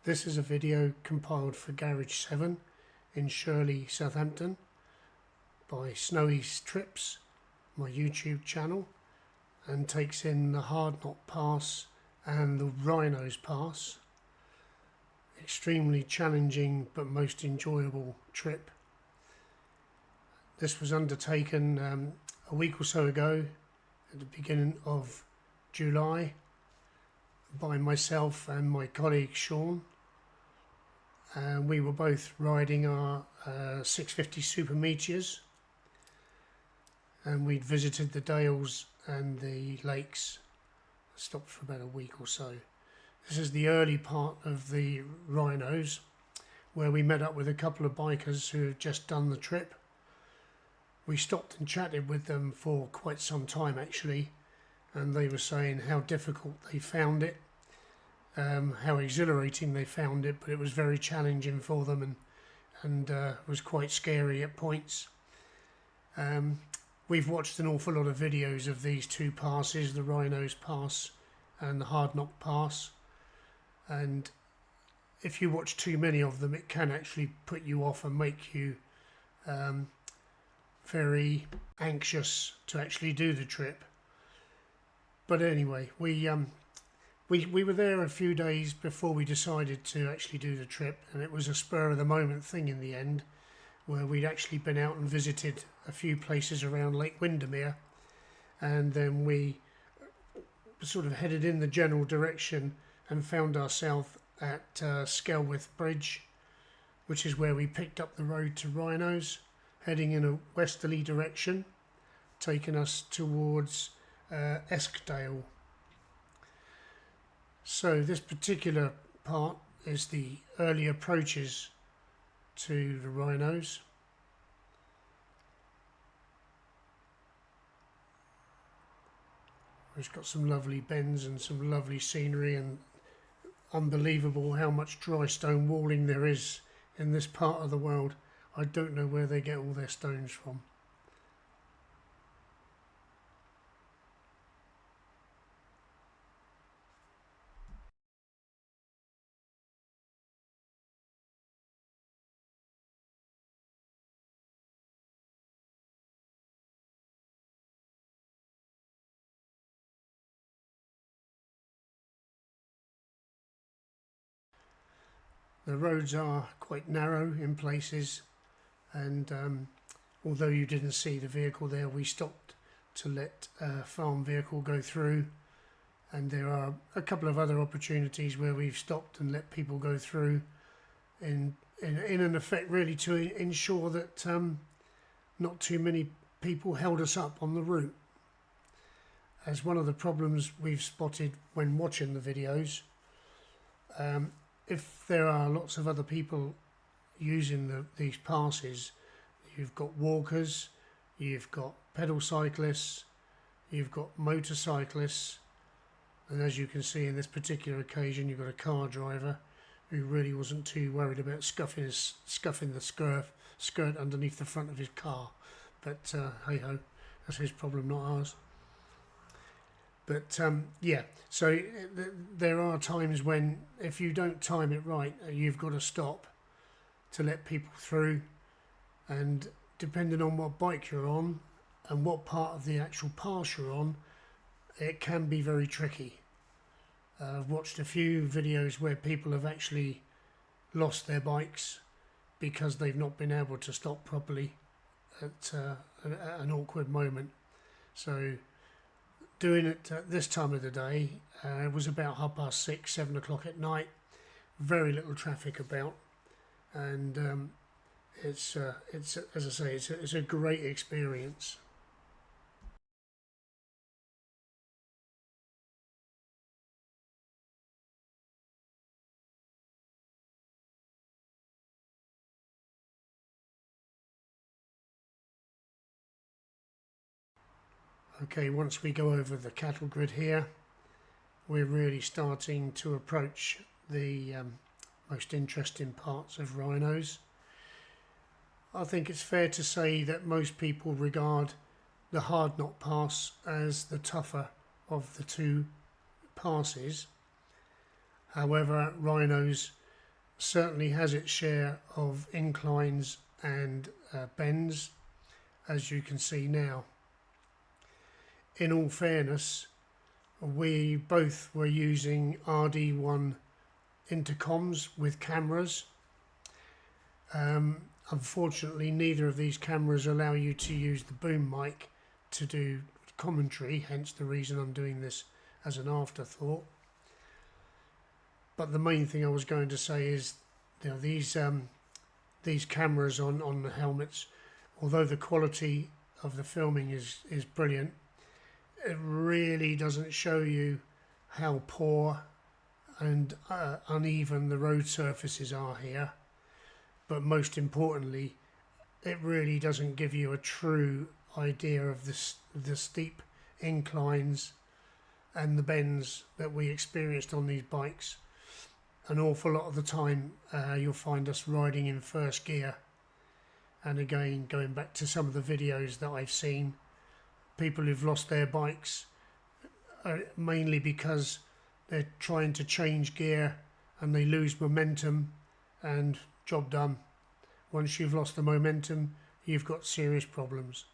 This is a video compiled for Garage 7 in Shirley, Southampton by Snowy's Trips, my YouTube channel, and takes in the Hard Knot Pass and the Rhinos Pass. Extremely challenging but most enjoyable trip. This was undertaken a week or so ago at the beginning of July by myself and my colleague Sean. We were both riding our 650 Super Meteors, and we'd visited the dales and the lakes. Stopped for about a week or so. This is the early part of the Rhinos, where we met up with a couple of bikers who had just done the trip. We stopped and chatted with them for quite some time actually, and they were saying how difficult they found it, how exhilarating they found it, but it was very challenging for them and was quite scary at points. We've watched an awful lot of videos of these two passes, the Rhinos Pass and the Hard Knot Pass, and if you watch too many of them it can actually put you off and make you very anxious to actually do the trip. But anyway, we were there a few days before we decided to actually do the trip, and it was a spur of the moment thing in the end, where we'd actually been out and visited a few places around Lake Windermere, and then we sort of headed in the general direction and found ourselves at Skelwith Bridge, which is where we picked up the road to Rhinos, heading in a westerly direction, taking us towards Eskdale. So this particular part is the early approaches to the Rhinos. It's got some lovely bends and some lovely scenery, and unbelievable how much dry stone walling there is in this part of the world. I don't know where they get all their stones from. The roads are quite narrow in places, and although you didn't see the vehicle there, we stopped to let a farm vehicle go through, and there are a couple of other opportunities where we've stopped and let people go through in an effect really to ensure that not too many people held us up on the route. As one of the problems we've spotted when watching the videos, if there are lots of other people using these passes, you've got walkers, you've got pedal cyclists, you've got motorcyclists, and as you can see in this particular occasion you've got a car driver who really wasn't too worried about scuffing the skirt underneath the front of his car, but hey ho, that's his problem, not ours. But yeah, so there are times when if you don't time it right, you've got to stop to let people through, and depending on what bike you're on and what part of the actual pass you're on, it can be very tricky. I've watched a few videos where people have actually lost their bikes because they've not been able to stop properly at an awkward moment. So doing it at this time of the day, it was about 6:30, 7 o'clock at night, very little traffic about, and it's as I say, it's a great experience. Okay, once we go over the cattle grid here, we're really starting to approach the most interesting parts of Rhinos. I think it's fair to say that most people regard the Hard Knot Pass as the tougher of the two passes. However, Rhinos certainly has its share of inclines and bends, as you can see now. In all fairness, we both were using RD1 intercoms with cameras. Unfortunately, neither of these cameras allow you to use the boom mic to do commentary, hence the reason I'm doing this as an afterthought. But the main thing I was going to say is, you know, these cameras on the helmets, although the quality of the filming is brilliant, it really doesn't show you how poor and uneven the road surfaces are here. But most importantly, it really doesn't give you a true idea of the steep inclines and the bends that we experienced on these bikes. An awful lot of the time you'll find us riding in first gear, and again, going back to some of the videos that I've seen, people who've lost their bikes mainly because they're trying to change gear and they lose momentum, and job done. Once you've lost the momentum, you've got serious problems.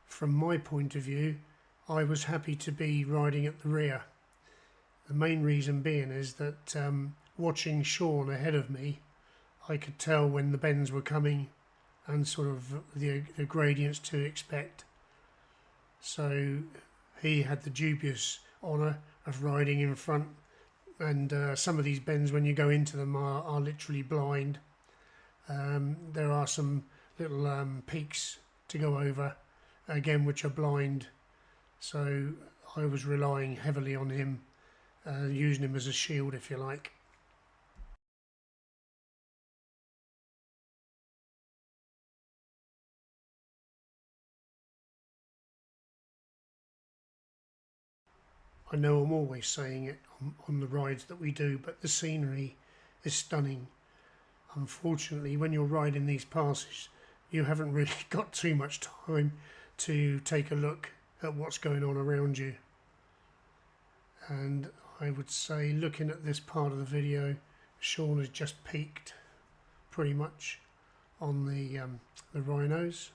From my point of view, I was happy to be riding at the rear. The main reason being is that watching Sean ahead of me, I could tell when the bends were coming and sort of the gradients to expect. So he had the dubious honour of riding in front, and some of these bends, when you go into them, are literally blind. There are some little peaks to go over, again, which are blind. So I was relying heavily on him, using him as a shield, if you like. I know I'm always saying it on the rides that we do, but the scenery is stunning. Unfortunately, when you're riding these passes, you haven't really got too much time to take a look at what's going on around you. And I would say, looking at this part of the video, Sean has just peaked pretty much on the rhinos.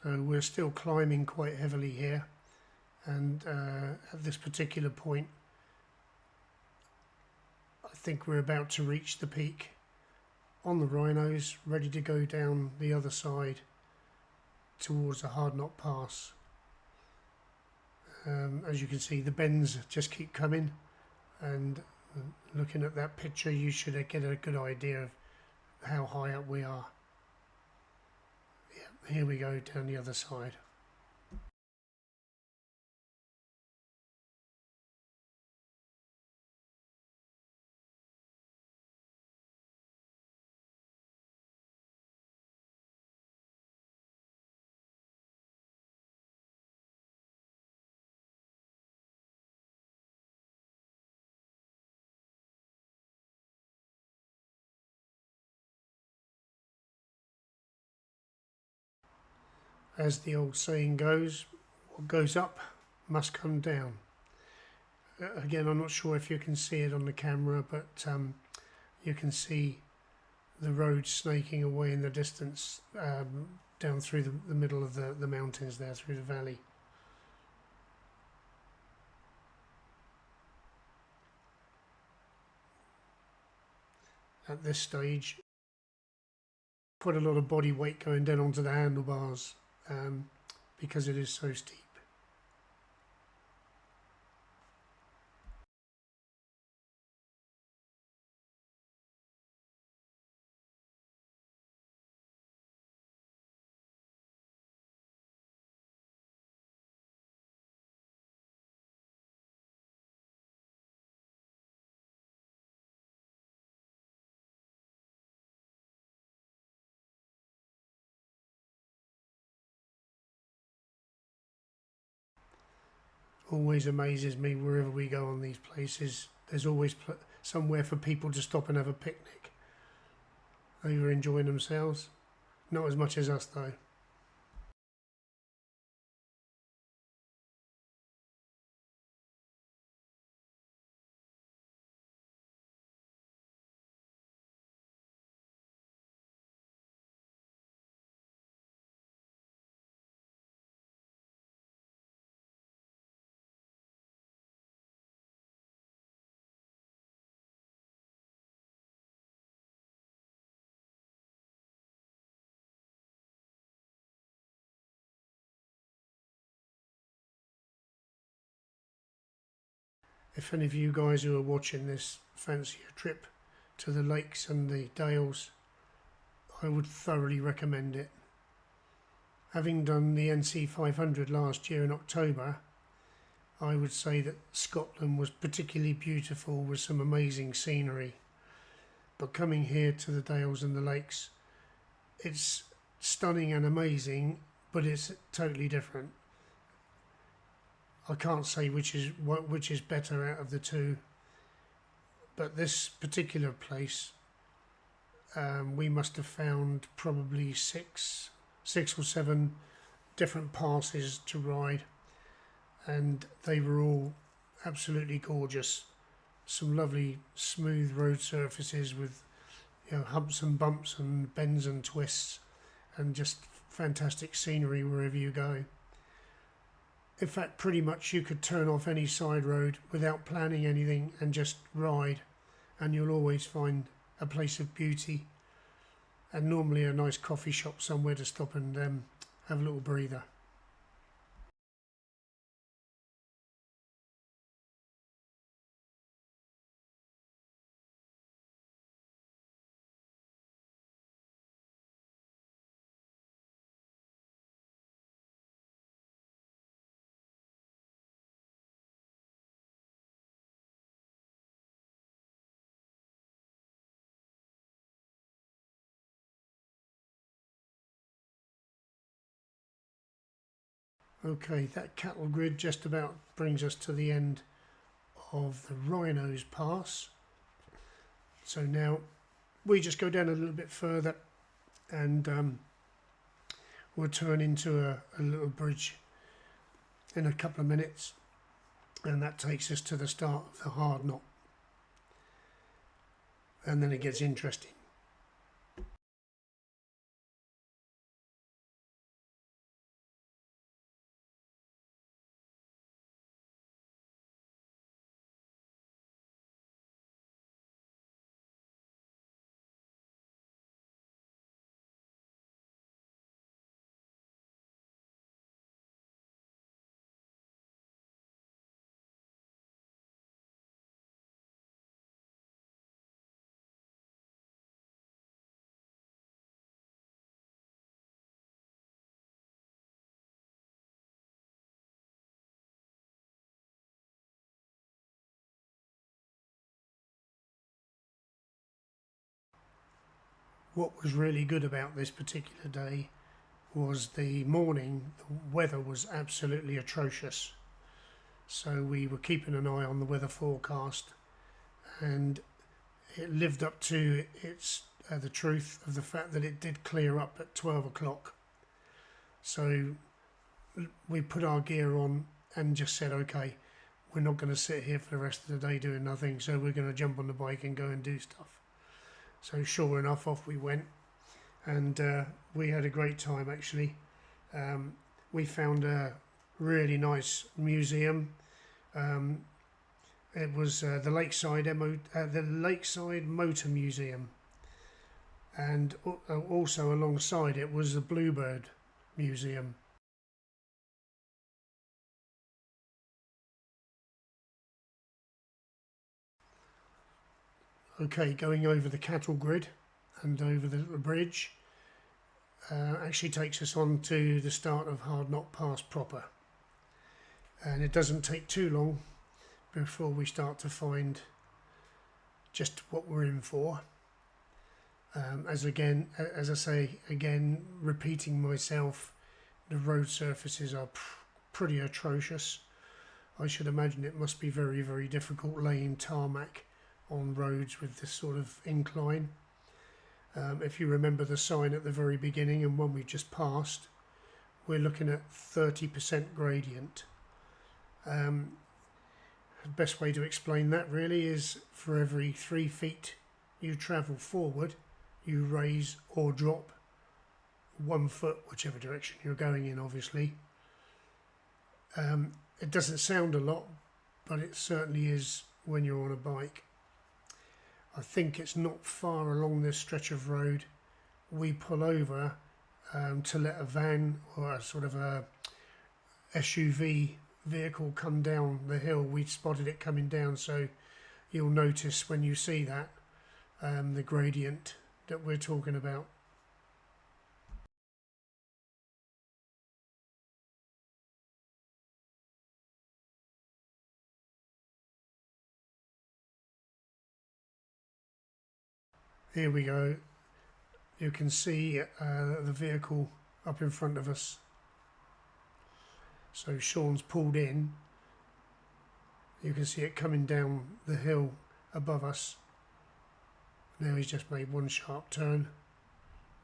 So we're still climbing quite heavily here, and at this particular point I think we're about to reach the peak on the rhinos, ready to go down the other side towards the Hard Knot Pass. As you can see, the bends just keep coming, and looking at that picture you should get a good idea of how high up we are. Yeah, here we go down the other side. As the old saying goes, what goes up must come down. Again, I'm not sure if you can see it on the camera, but you can see the road snaking away in the distance, down through the middle of the mountains there, through the valley. At this stage, put a lot of body weight going down onto the handlebars because it is so steep. Always amazes me wherever we go on these places. There's always somewhere for people to stop and have a picnic. They were enjoying themselves. Not as much as us though. If any of you guys who are watching this fancy a trip to the lakes and the dales, I would thoroughly recommend it. Having done the NC 500 last year in October, I would say that Scotland was particularly beautiful with some amazing scenery. But coming here to the dales and the lakes, it's stunning and amazing, but it's totally different. I can't say which is better out of the two, but this particular place, we must have found probably six or seven different passes to ride, and they were all absolutely gorgeous. Some lovely smooth road surfaces with humps and bumps and bends and twists, and just fantastic scenery wherever you go. In fact, pretty much you could turn off any side road without planning anything and just ride, and you'll always find a place of beauty and normally a nice coffee shop somewhere to stop and have a little breather. Okay, that cattle grid just about brings us to the end of the Rhinos Pass. So now we just go down a little bit further and we'll turn into a little bridge in a couple of minutes, and that takes us to the start of the hard knot, and then it gets interesting. What was really good about this particular day was the morning. The weather was absolutely atrocious, so we were keeping an eye on the weather forecast, and it lived up to its the truth of the fact that it did clear up at 12 o'clock. So we put our gear on and just said, okay, we're not going to sit here for the rest of the day doing nothing, so we're going to jump on the bike and go and do stuff. So sure enough, off we went, and we had a great time actually. We found a really nice museum. It was the Lakeside Motor Museum, and also alongside it was the Bluebird Museum. Okay, going over the cattle grid and over the bridge actually takes us on to the start of Hard Knot Pass proper, and it doesn't take too long before we start to find just what we're in for. As I say again, repeating myself, the road surfaces are pretty atrocious. I should imagine it must be very, very difficult laying tarmac on roads with this sort of incline. If you remember the sign at the very beginning and one we just passed, we're looking at 30% gradient. The best way to explain that really is for every 3 feet you travel forward, you raise or drop 1 foot, whichever direction you're going in, obviously. It doesn't sound a lot, but it certainly is when you're on a bike. I think it's not far along this stretch of road we pull over to let a van or a sort of a SUV vehicle come down the hill. We spotted it coming down, so you'll notice when you see that the gradient that we're talking about. Here we go. You can see the vehicle up in front of us. So Sean's pulled in. You can see it coming down the hill above us. Now he's just made one sharp turn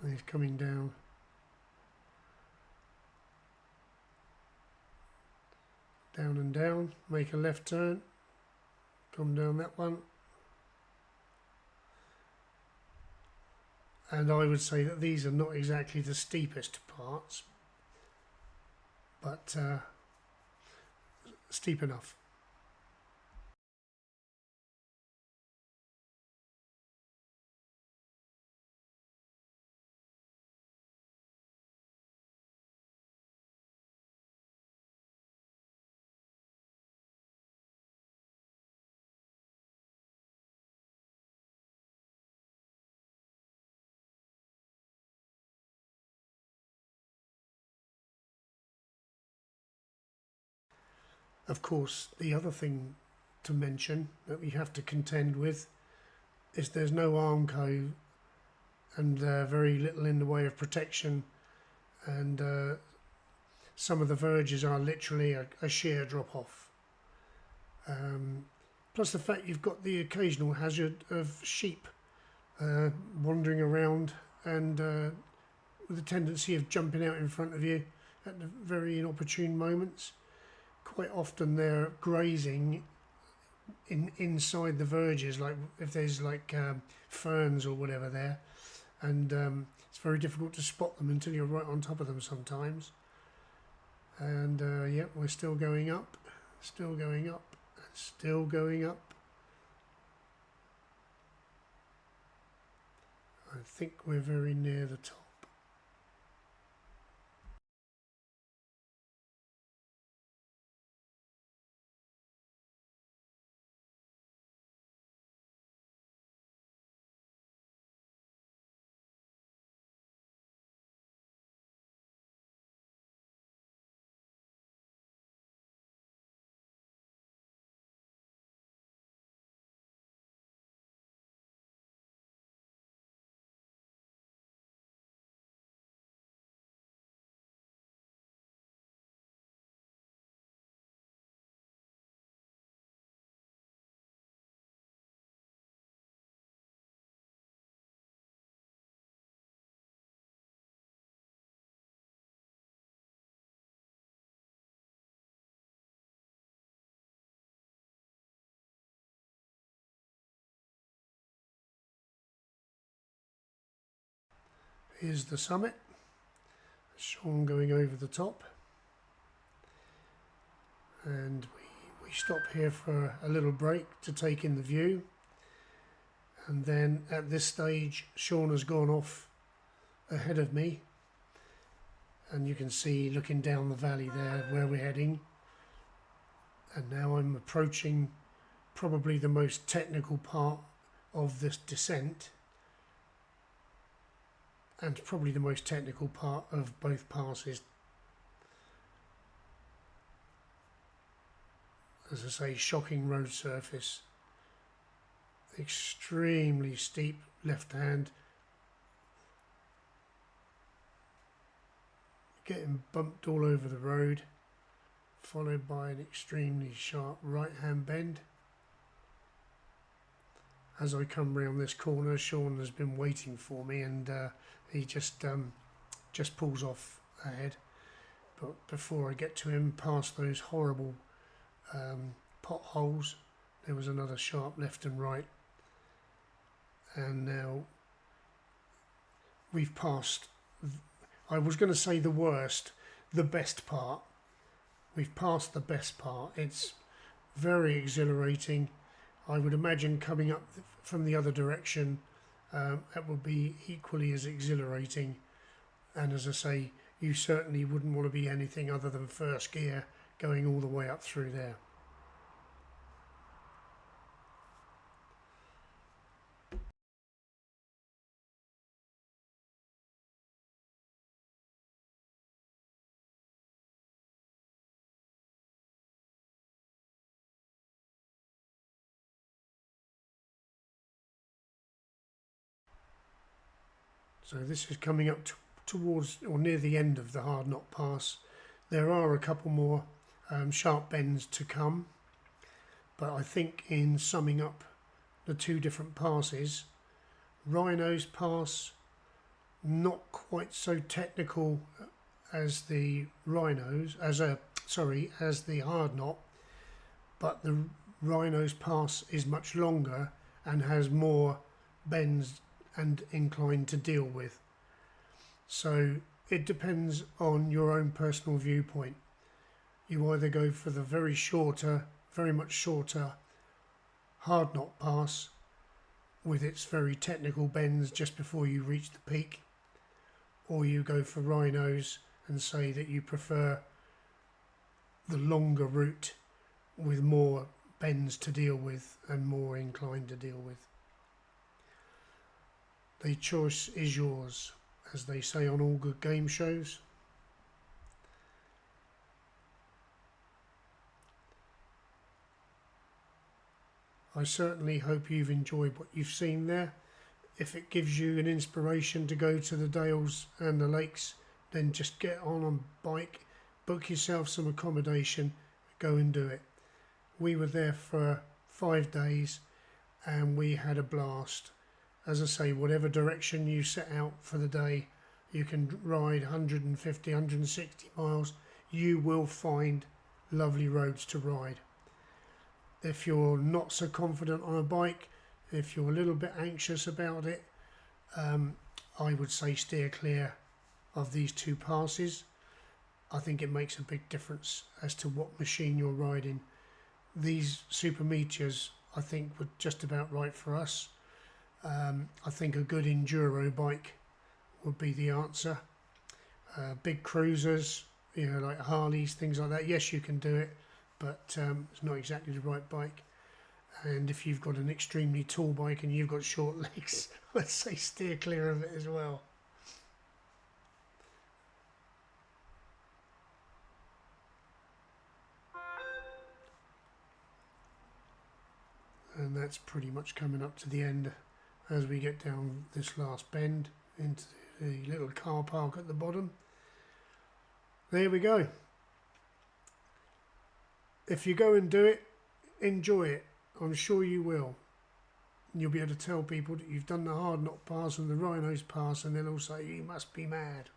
and he's coming down. Down and down, make a left turn, come down that one. And I would say that these are not exactly the steepest parts, but steep enough. Of course, the other thing to mention that we have to contend with is there's no Armco and very little in the way of protection, and some of the verges are literally a sheer drop off. Plus the fact you've got the occasional hazard of sheep wandering around and with a tendency of jumping out in front of you at the very inopportune moments. Quite often they're grazing inside the verges, like if there's like ferns or whatever there, and it's very difficult to spot them until you're right on top of them sometimes. And yeah, we're still going up, still going up, still going up. I think we're very near the top. Here's the summit. Sean going over the top, and we stop here for a little break to take in the view, And then at this stage, Sean has gone off ahead of me, and you can see looking down the valley there where we're heading. And now I'm approaching probably the most technical part of this descent, and probably the most technical part of both passes. As I say, shocking road surface, extremely steep left hand, getting bumped all over the road, followed by an extremely sharp right hand bend. As I come round this corner, Sean has been waiting for me, and he just pulls off ahead. But before I get to him, past those horrible potholes, there was another sharp left and right, and now we've passed, I was going to say the worst, the best part. We've passed the best part. It's very exhilarating. I would imagine coming up from the other direction, it will be equally as exhilarating. And as I say, you certainly wouldn't want to be anything other than first gear going all the way up through there. So this is coming up towards or near the end of the Hard Knot Pass. There are a couple more sharp bends to come, but I think in summing up the two different passes, Rhino's Pass, not quite so technical as the Rhinos, as the Hard Knot, but the Rhino's Pass is much longer and has more bends and incline to deal with. So it depends on your own personal viewpoint. You either go for the very much shorter Hard Knot Pass with its very technical bends just before you reach the peak, or you go for Rhinos and say that you prefer the longer route with more bends to deal with and more incline to deal with. The choice is yours, as they say on all good game shows. I certainly hope you've enjoyed what you've seen there. If it gives you an inspiration to go to the dales and the lakes, then just get on a bike, book yourself some accommodation, go and do it. We were there for 5 days and we had a blast. As I say, whatever direction you set out for the day, you can ride 150, 160 miles. You will find lovely roads to ride. If you're not so confident on a bike, if you're a little bit anxious about it, I would say steer clear of these two passes. I think it makes a big difference as to what machine you're riding. These Super Meteors, I think, were just about right for us. I think a good enduro bike would be the answer. Big cruisers, like Harleys, things like that. Yes, you can do it, but it's not exactly the right bike. And if you've got an extremely tall bike and you've got short legs, I'd say steer clear of it as well. And that's pretty much coming up to the end as we get down this last bend into the little car park at the bottom. There we go. If you go and do it, enjoy it. I'm sure you will. You'll be able to tell people that you've done the Hard Knot Pass and the Rhinos Pass, and they'll all say, you must be mad.